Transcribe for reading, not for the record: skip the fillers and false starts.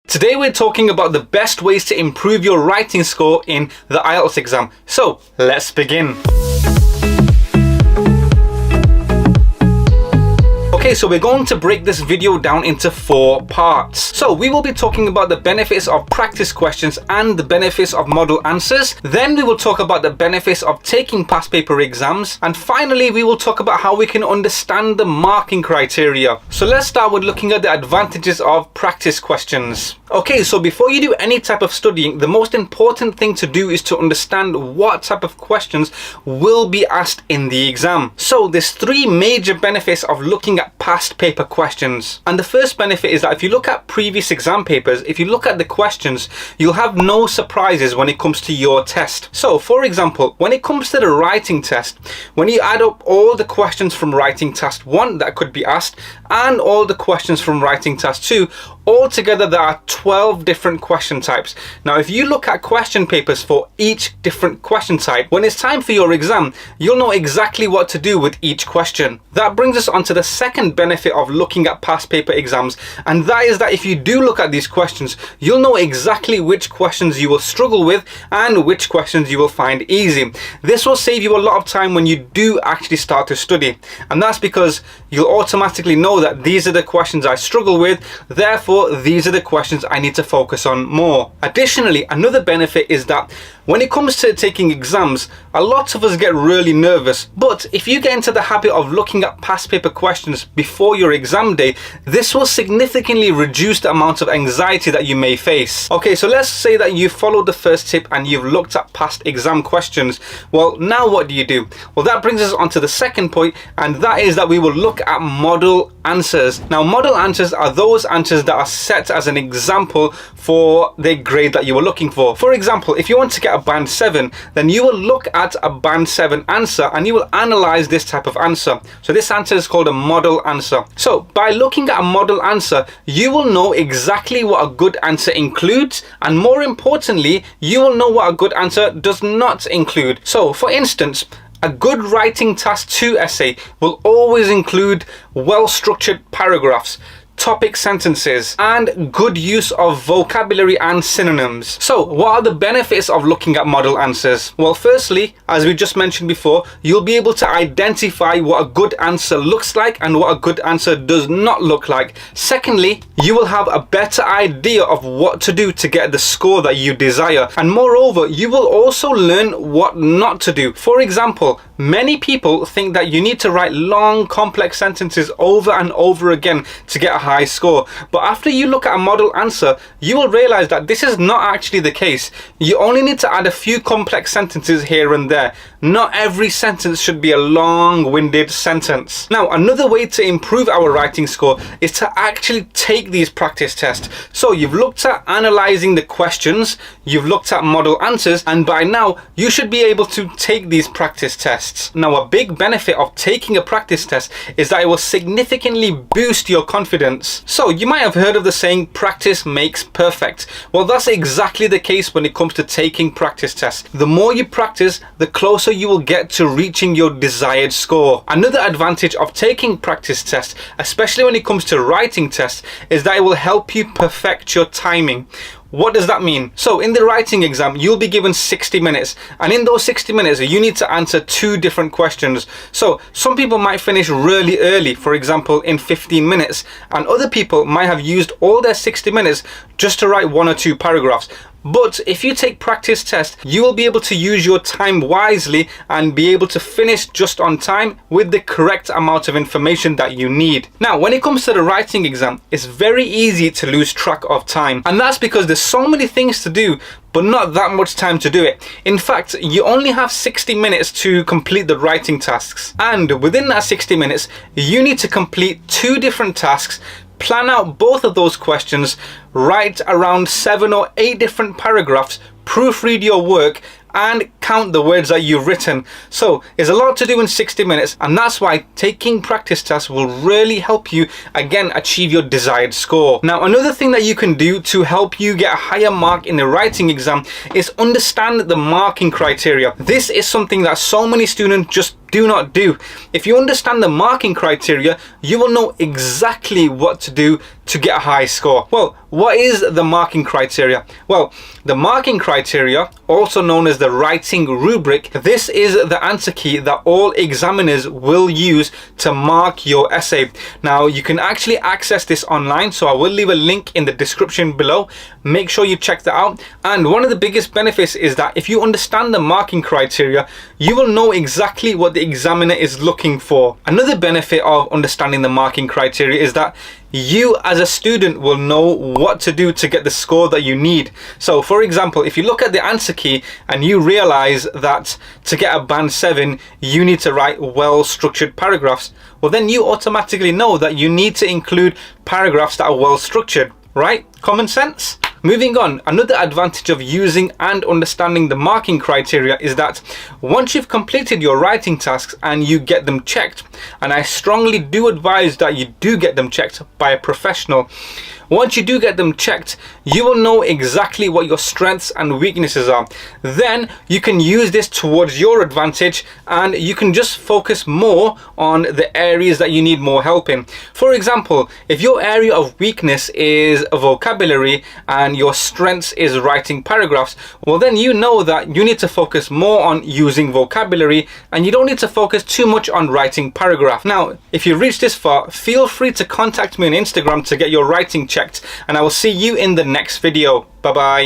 Today we're talking about the best ways to improve your writing score in the IELTS exam. So let's begin. Okay, so we're going to break this video down into 4 parts. So we will be talking about the benefits of practice questions and the benefits of model answers. Then we will talk about the benefits of taking past paper exams. And finally, we will talk about how we can understand the marking criteria. So let's start with looking at the advantages of practice questions. Okay, so before you do any type of studying, the most important thing to do is to understand what type of questions will be asked in the exam. So there's 3 major benefits of looking at past paper questions. And the first benefit is that if you look at previous exam papers, if you look at the questions, you'll have no surprises when it comes to your test. So for example, when it comes to the writing test, when you add up all the questions from writing task 1 that could be asked and all the questions from writing task 2, altogether there are 12 different question types. Now if you look at question papers for each different question type, when it's time for your exam, you'll know exactly what to do with each question. That brings us on to the second benefit of looking at past paper exams, and that is that if you do look at these questions, you'll know exactly which questions you will struggle with and which questions you will find easy. This will save you a lot of time when you do actually start to study, and that's because you'll automatically know that these are the questions I struggle with, therefore these are the questions I need to focus on more. Additionally, another benefit is that when it comes to taking exams, a lot of us get really nervous, but if you get into the habit of looking at past paper questions before your exam day, this will significantly reduce the amount of anxiety that you may face. Okay, so let's say that you followed the first tip and you've looked at past exam questions. Well, now what do you do? Well, that brings us on to the second point, and that is that we will look at model answers. Now, model answers are those answers that are set as an example for the grade that you were looking for. For example, if you want to get a band 7, then you will look at a band 7 answer and you will analyze this type of answer. So this answer is called a model answer. So by looking at a model answer, you will know exactly what a good answer includes, and more importantly, you will know what a good answer does not include. So for instance, a good writing task 2 essay will always include well-structured paragraphs, topic sentences, and good use of vocabulary and synonyms. So what are the benefits of looking at model answers? Well, firstly, as we just mentioned before, you'll be able to identify what a good answer looks like and what a good answer does not look like. Secondly, you will have a better idea of what to do to get the score that you desire, and moreover, you will also learn what not to do. For example, many people think that you need to write long, complex sentences over and over again to get a high score, but after you look at a model answer, you will realize that this is not actually the case. You only need to add a few complex sentences here and there. Not every sentence should be a long-winded sentence. Now, another way to improve our writing score is to actually take these practice tests. So you've looked at analyzing the questions, you've looked at model answers, and by now you should be able to take these practice tests. Now, a big benefit of taking a practice test is that it will significantly boost your confidence. So you might have heard of the saying, practice makes perfect. Well, that's exactly the case when it comes to taking practice tests. The more you practice, the closer you will get to reaching your desired score. Another advantage of taking practice tests, especially when it comes to writing tests, is that it will help you perfect your timing. What does that mean? So in the writing exam, you'll be given 60 minutes, and in those 60 minutes, you need to answer 2 different questions. So some people might finish really early, for example, in 15 minutes, and other people might have used all their 60 minutes just to write 1 or 2 paragraphs. But if you take practice tests, you will be able to use your time wisely and be able to finish just on time with the correct amount of information that you need. Now, when it comes to the writing exam, it's very easy to lose track of time. And that's because there's so many things to do, but not that much time to do it. In fact, you only have 60 minutes to complete the writing tasks. And within that 60 minutes, you need to complete 2 different tasks, plan out both of those questions, write around 7 or 8 different paragraphs, proofread your work, and count the words that you've written. So there's a lot to do in 60 minutes, and that's why taking practice tests will really help you again achieve your desired score. Now, another thing that you can do to help you get a higher mark in the writing exam is understand the marking criteria. This is something that so many students just do not do. If you understand the marking criteria, you will know exactly what to do to get a high score. Well, what is the marking criteria? Well, the marking criteria, also known as the writing rubric, this is the answer key that all examiners will use to mark your essay. Now, you can actually access this online, so I will leave a link in the description below. Make sure you check that out. And one of the biggest benefits is that if you understand the marking criteria, you will know exactly what the examiner is looking for. Another benefit of understanding the marking criteria is that you as a student will know what to do to get the score that you need. So for example, if you look at the answer key and you realize that to get a band 7 you need to write well structured paragraphs, well then you automatically know that you need to include paragraphs that are well structured, right? Common sense. Moving on, another advantage of using and understanding the marking criteria is that once you've completed your writing tasks and you get them checked, and I strongly do advise that you do get them checked by a professional, once you do get them checked, you will know exactly what your strengths and weaknesses are. Then you can use this towards your advantage and you can just focus more on the areas that you need more help in. For example, if your area of weakness is vocabulary and your strengths is writing paragraphs, well then you know that you need to focus more on using vocabulary and you don't need to focus too much on writing paragraph. Now, if you reach this far, feel free to contact me on Instagram to get your writing checked, and I will see you in the next video. Bye bye.